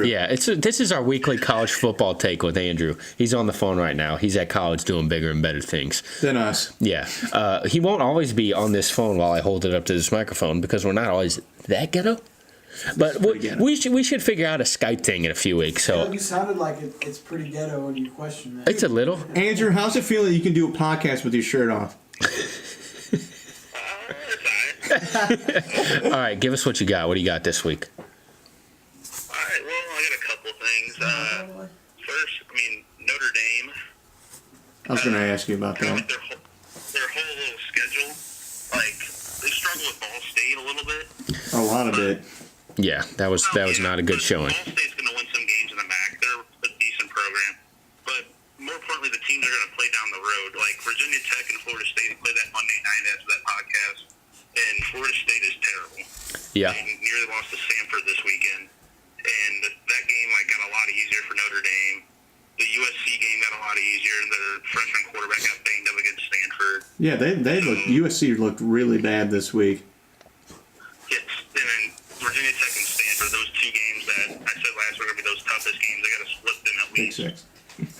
Yeah, this is our weekly college football take with Andrew. He's on the phone right now. He's at college doing bigger and better things than us. Yeah. He won't always be on this phone while I hold it up to this microphone because we're not always that ghetto. But we should figure out a Skype thing in a few weeks. So you sounded like it's pretty ghetto when you questioned that. It's a little. Andrew, how's it feel that you can do a podcast with your shirt off? All right, give us what you got. What do you got this week? All right, well, I got a couple things. First, Notre Dame. I was going to ask you about that. Their whole little schedule, they struggle with Ball State a little bit. A lot of it. Yeah, that was not a good showing. Ball State's going to win some games in the MAC. They're a decent program. But more importantly, the teams are going to play down the road. Like Virginia Tech and Florida State play that Monday night after that podcast. And Florida State is terrible. Yeah. They nearly lost to Stanford this weekend. And that game got a lot easier for Notre Dame. The USC game got a lot easier, and their freshman quarterback got banged up against Stanford. Yeah, USC looked really bad this week. Yes, and then Virginia Tech and Stanford, those two games that I said last week are going to be those toughest games. They got to split them at least. Big 6.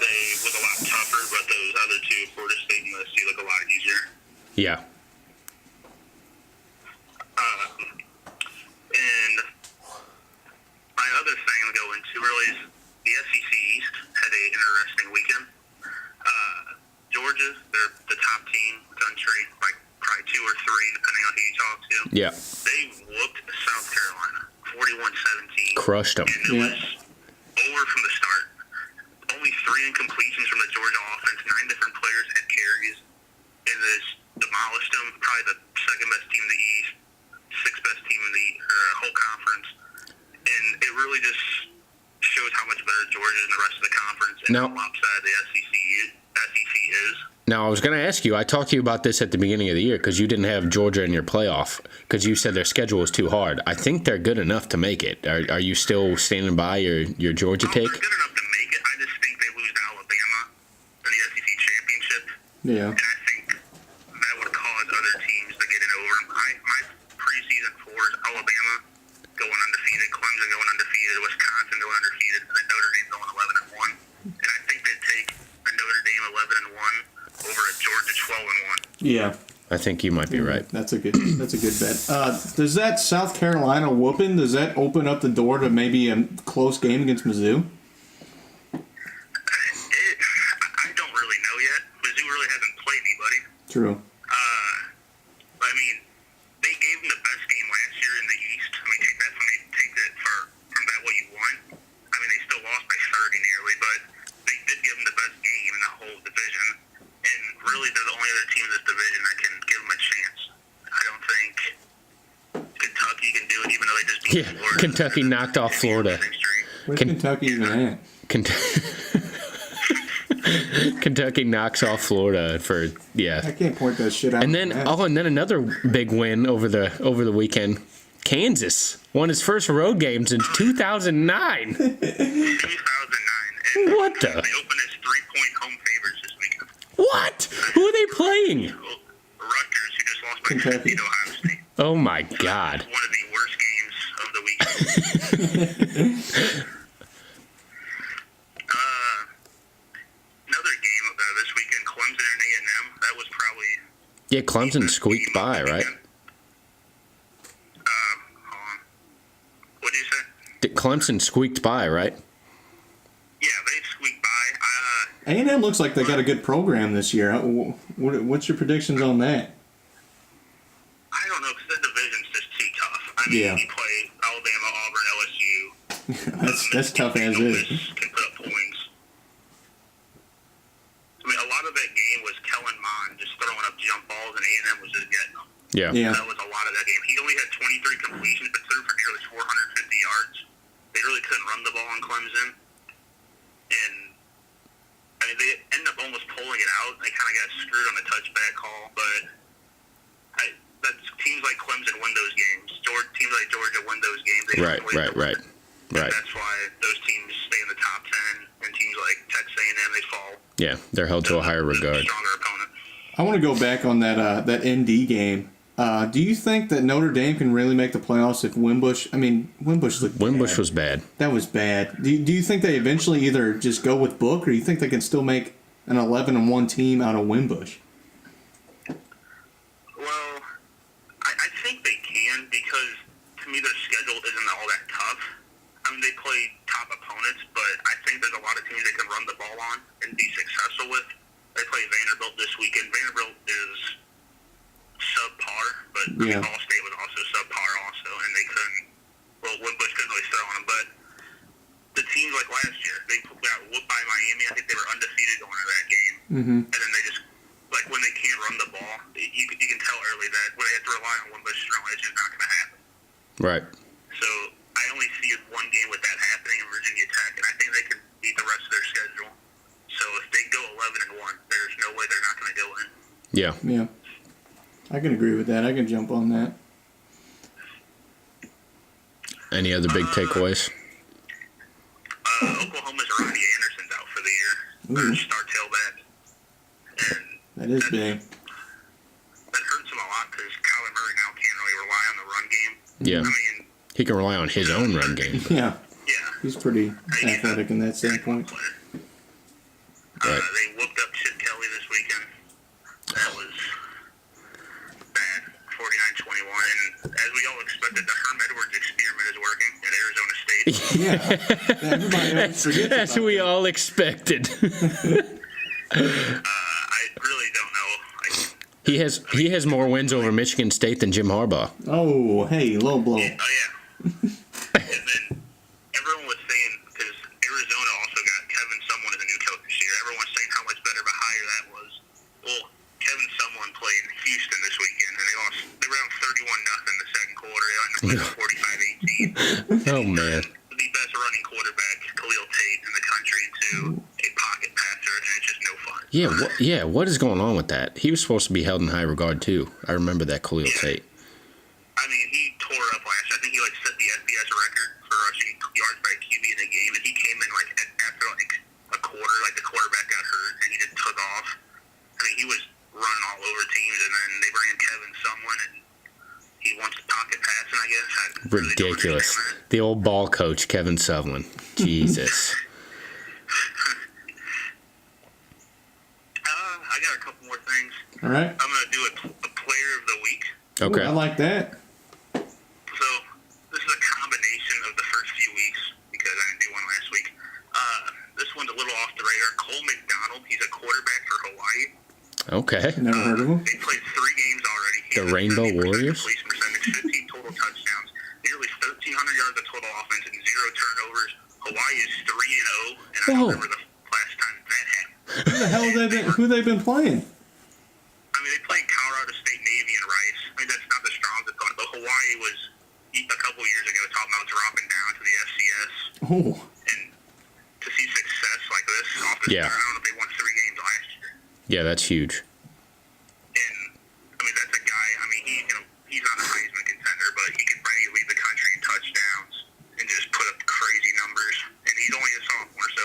They look a lot tougher, but those other two, Florida State and USC, look a lot easier. Yeah. And my other thing to go into really is the SEC East had an interesting weekend. Georgia, they're the top team in the country, probably 2 or 3, depending on who you talk to. Yeah. They whooped South Carolina, 41-17. Crushed them. And it was over from the start. Only 3 incompletions from the Georgia offense. 9 different players had carries. And this demolished them. Probably the second best team in the East, 6th best team in the whole conference. And it really just shows how much better Georgia is than the rest of the conference and how lopsided the SEC is. Now, I was going to ask you, I talked to you about this at the beginning of the year because you didn't have Georgia in your playoff because you said their schedule was too hard. I think they're good enough to make it. Are you still standing by your Georgia take? They're good enough to make it. I just think they lose to Alabama in the SEC championship. Yeah. And I think that would cause other teams to get it over them. My preseason 4 is Alabama going undefeated, Clemson going undefeated, Wisconsin going undefeated, and then Notre Dame going 11-1. And I think they'd take a Notre Dame 11-1 over a Georgia 12-1. Yeah. I think you might be right. That's a good bet. Does that South Carolina whooping, does that open up the door to maybe a close game against Mizzou? I don't really know yet. Mizzou really hasn't played anybody. True. They gave them the best game last year in the East. Take that from that what you want. They still lost by 30 nearly, but they did give them the best game in the whole division. And really, they're the only other team in this division that can give them a chance. I don't think Kentucky can do it, even though they just beat Florida. Kentucky knocked off Florida. Where's Kentucky even at? Kentucky knocks off Florida for I can't point that shit out. And then another big win over the weekend. Kansas won its first road game since 2009. 2009. What the? They opened as 3-point home favorites this weekend. What? Who are they playing? Rutgers, who just lost by Kentucky. 50 to Ohio State. Oh my God. One of the worst games of the weekend. Another game this weekend, Clemson and A&M. That was probably... Yeah, Clemson squeaked by, right? Hold on. What did you say? Clemson squeaked by, right? Yeah, they squeaked by. A&M looks like they got a good program this year. What's your predictions on that? I don't know, because the division's just too tough. Yeah. You play Alabama, Auburn, LSU. that's tough as is. Can put up points. A lot of that game was Kellen Mond just throwing up jump balls, and A&M was just getting them. Yeah. That was a lot of that game. He only had 23 completions, but threw for nearly 450 yards. They really couldn't run the ball in Clemson. And, they ended up almost pulling it out. They kind of got screwed on the touchback call, but teams like Clemson win those games. Teams like Georgia win those games. They Right. That's why those teams stay in the top 10, and teams like Texas A&M, they fall. Yeah, they're held to a higher regard. Stronger opponent. I want to go back on that ND game. Do you think that Notre Dame can really make the playoffs if Wimbush? I mean, Wimbush looked Wimbush bad. was bad. That was bad. Do you think they eventually either just go with Book, or do you think they can still make an 11-1 team out of Wimbush? Well, I think they can because, to me, their schedule isn't all that tough. I mean, they play top opponents, but I think there's a lot of teams they can run the ball on and be successful with. They play Vanderbilt this weekend. Vanderbilt is subpar, but I mean, Ball State was also subpar also, and they couldn't, well, Wimbush couldn't really throw on them, but the teams like last year, they got whooped by Miami. I think they were undefeated going into that game. And then they just, like, when they can't run the ball, you can tell early that when they have to rely on Wimbush strong, it's just not going to happen. Right. So I only see one game with that happening in Virginia Tech, and I think they can beat the rest of their schedule. So if they go 11-1, there's no way they're not going to go in. Yeah. Yeah. I can agree with that. I can jump on that. Uh, Any other big takeaways? Oklahoma's Ronnie Anderson's out for the year. Their star tailback. And That is big. that hurts him a lot because Kyler Murray now can't really rely on the run game. Yeah. I mean, He can rely on his own run game. Yeah. yeah. He's pretty athletic in that standpoint. Player. Right. They whooped up Chip Kelly this weekend. That was bad, 49-21. And as we all expected, the Herm Edwards experiment is working at Arizona State. Yeah. Everybody always forgets That's about what we that. all expected. I really don't know. He has more wins over Michigan State than Jim Harbaugh. Oh, hey, low blow. Oh, yeah. And then everyone was saying, because Arizona also got Kevin Someone as a new coach this year, everyone's saying how much better of a hire that was. Well, Kevin Someone played Houston this weekend, and they were down 31-0 in the second quarter. They ended up playing 45-18. Oh, man. The best running quarterback, Khalil Tate, in the country, to a pocket passer, and it's just no fun. What is going on with that? He was supposed to be held in high regard, too. I remember that Khalil Tate. I mean, he tore up last year. I think he set the FBS record for rushing yards by QB in a game, and he came in after a quarter, the quarterback got hurt, and he just took off. I mean, he was running all over teams, and then they bring in Kevin Someone, and he wants pocket passing, I guess. I really don't Ridiculous. understand that. The old ball coach, Kevin Sutherland. Jesus. I got a couple more things. All right. I'm going to do a player of the week. Okay. Ooh, I like that. So this is a combination of the first few weeks because I didn't do one last week. This one's a little off the radar. Cole McDonald, he's a quarterback for Hawaii. Okay. Never heard of him. They played 3 games already. He The has a Rainbow 70% Warriors? completion percentage, 15 total touchdowns, nearly 1,300 yards of total offense, and 0 turnovers. Hawaii is 3-0, and I don't Whoa. remember the last time that happened. Who the hell who they been playing? I mean, they played Colorado State, Navy, and Rice. I mean, that's not the strongest opponent, but Hawaii was a couple years ago talking about dropping down to the FCS. Oh, And to see success like this off the Yeah. start, I don't know if they won 3 games last year. Yeah, that's huge. And I mean, that's a guy. I mean, he's not a Heisman contender, but he can maybe lead the country in touchdowns and just put up crazy numbers. And he's only a sophomore, so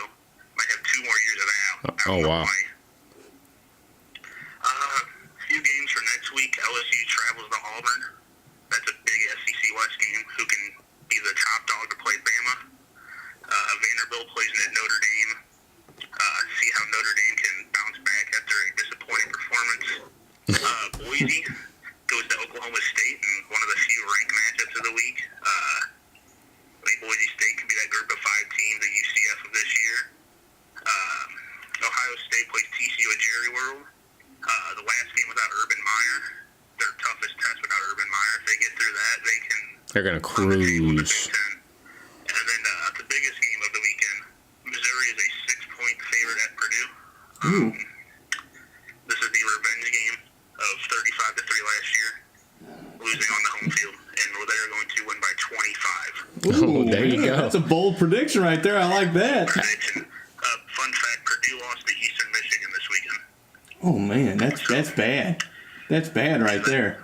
might have 2 more years of that. Oh, wow. Few games for next week. LSU travels to Auburn. That's a big SEC West game. Who can be the top dog to play Bama? Vanderbilt plays at Notre Dame. See how Notre Dame can bounce back after a disappointing performance. Boise goes to Oklahoma State in one of the few ranked matchups of the week. I think Boise State could be that group of 5 teams, the UCF of this year. Ohio State plays TCU at Jerry World. The last game without Urban Meyer, their toughest test without Urban Meyer. If they get through that, they can They're going to climb the table in the Big cruise. Ten. And then the biggest game of the weekend, Missouri is a 6-point favorite at Purdue. ooh, This is the revenge game of 35-3 last year, losing on the home field, and they're going to win by 25. Oh, there you go. That's a bold prediction right there. I like that. Prediction. Fun fact: Purdue lost to Eastern Michigan this weekend. Oh man, that's bad. That's bad right there.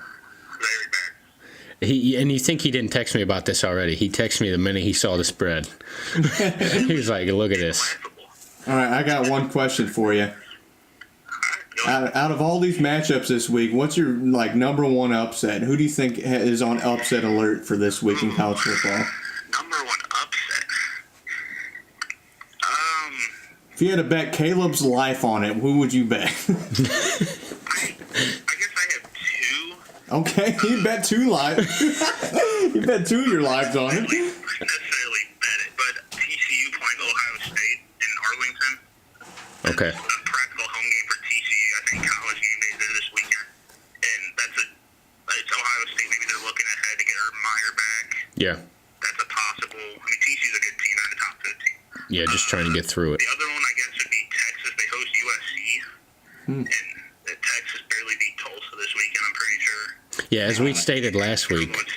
Very bad. And you think he didn't text me about this already. He texted me the minute he saw the spread. He was like, look at this. Laughable. All right, I got one question for you. All right, go Out of all these matchups this week, what's your number one upset? Who do you think is on upset alert for this week in college football? Number one upset. If you had to bet Caleb's life on it, who would you bet? I guess I have two. Okay, you bet two lives. You bet two of your lives on it. I wouldn't necessarily bet it, but TCU playing Ohio State in Arlington. Okay. A practical home game for TCU. I think college game days are this weekend, and it's Ohio State. Maybe they're looking ahead to get Urban Meyer back. Yeah. That's a possible. I mean, TCU's a good team. They're in the top 15. Yeah, just trying to get through it. The other one, I guess, would be Texas. They host USC, and Texas barely beat Tulsa this weekend. I'm pretty sure. Yeah, as we stated last week. Stanford.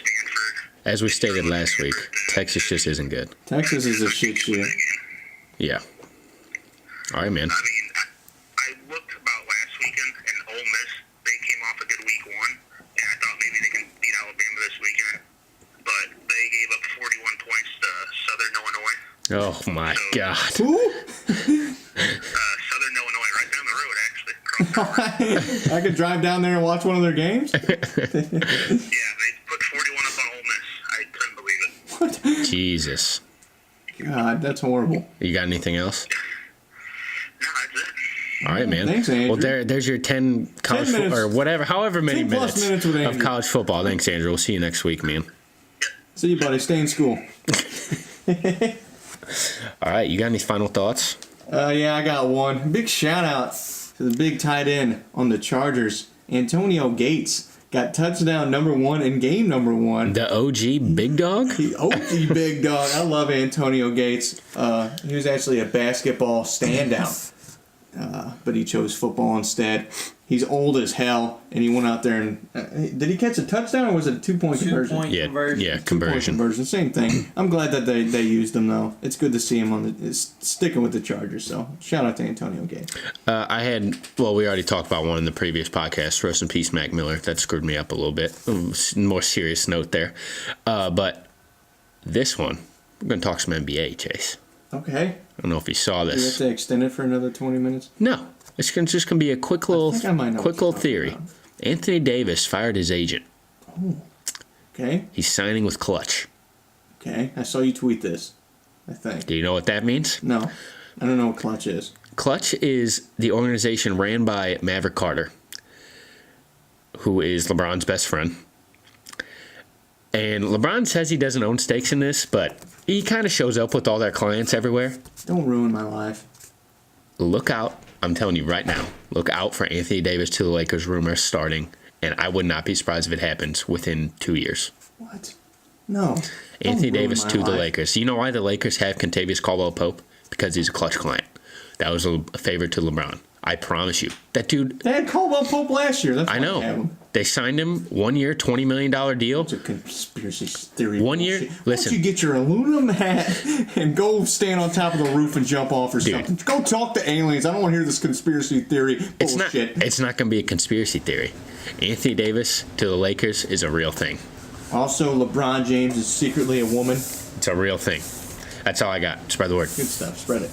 Texas just isn't good. Texas is a shit show. Yeah. All right, man. I mean, I looked about last weekend, and Ole Miss, they came off a good week one, and I thought maybe they can beat Alabama this weekend, but they gave up 41 points to Southern Illinois. Oh, my God. Who? Southern Illinois, right down the road, actually. Across I could drive down there and watch one of their games? Yeah, they put 41 up on Ole Miss. I couldn't believe it. What? Jesus. God, that's horrible. You got anything else? No, that's it. All right, man. Thanks, Andrew. Well, there's your 10 college 10 minutes. or whatever, however many 10 plus minutes with of Andrew. college football. Thanks, Andrew. We'll see you next week, man. See you, buddy. Stay in school. All right, you got any final thoughts? Yeah, I got one. Big shout out to the big tight end on the Chargers, Antonio Gates. Got touchdown number 1 in game number 1. The OG big dog? The OG big dog. I love Antonio Gates. He was actually a basketball standout, but he chose football instead. He's old as hell, and he went out there and did he catch a touchdown or was it a 2-point conversion? 2-point Yeah, conversion. yeah, 2-point conversion. conversion, same thing. I'm glad that they used him though. It's good to see him on the sticking with the Chargers. So shout out to Antonio Gates. We already talked about one in the previous podcast. Rest in peace, Mac Miller. That screwed me up a little bit. More serious note there. But this one, we're going to talk some NBA, Chase. Okay. I don't know if you saw Do we have this. to extend it for another 20 minutes? No, it's just going to be a quick little think I might know what you're talking theory. about. Anthony Davis fired his agent. Okay. He's signing with Clutch. Okay. I saw you tweet this. I think. Do you know what that means? No, I don't know what Clutch is. Clutch is the organization ran by Maverick Carter, who is LeBron's best friend. And LeBron says he doesn't own stakes in this, but he kind of shows up with all their clients everywhere. Don't ruin my life. Look out. I'm telling you right now. Look out for Anthony Davis to the Lakers rumors starting. And I would not be surprised if it happens within 2 years. What? No. Anthony Don't ruin Davis my to the life. Lakers. You know why the Lakers have Kentavious Caldwell-Pope? Because he's a Clutch client. That was a favor to LeBron. I promise you. That dude, They had Caldwell Pope last year. That's why I they have know. him. They signed him 1 year, $20 million deal. It's a conspiracy theory. 1 year? bullshit. Why Listen. don't you get your aluminum hat and go stand on top of the roof and jump off or Dude. something? Go talk to aliens. I don't want to hear this conspiracy theory bullshit. It's not going to be a conspiracy theory. Anthony Davis to the Lakers is a real thing. Also, LeBron James is secretly a woman. It's a real thing. That's all I got. Spread the word. Good stuff. Spread it.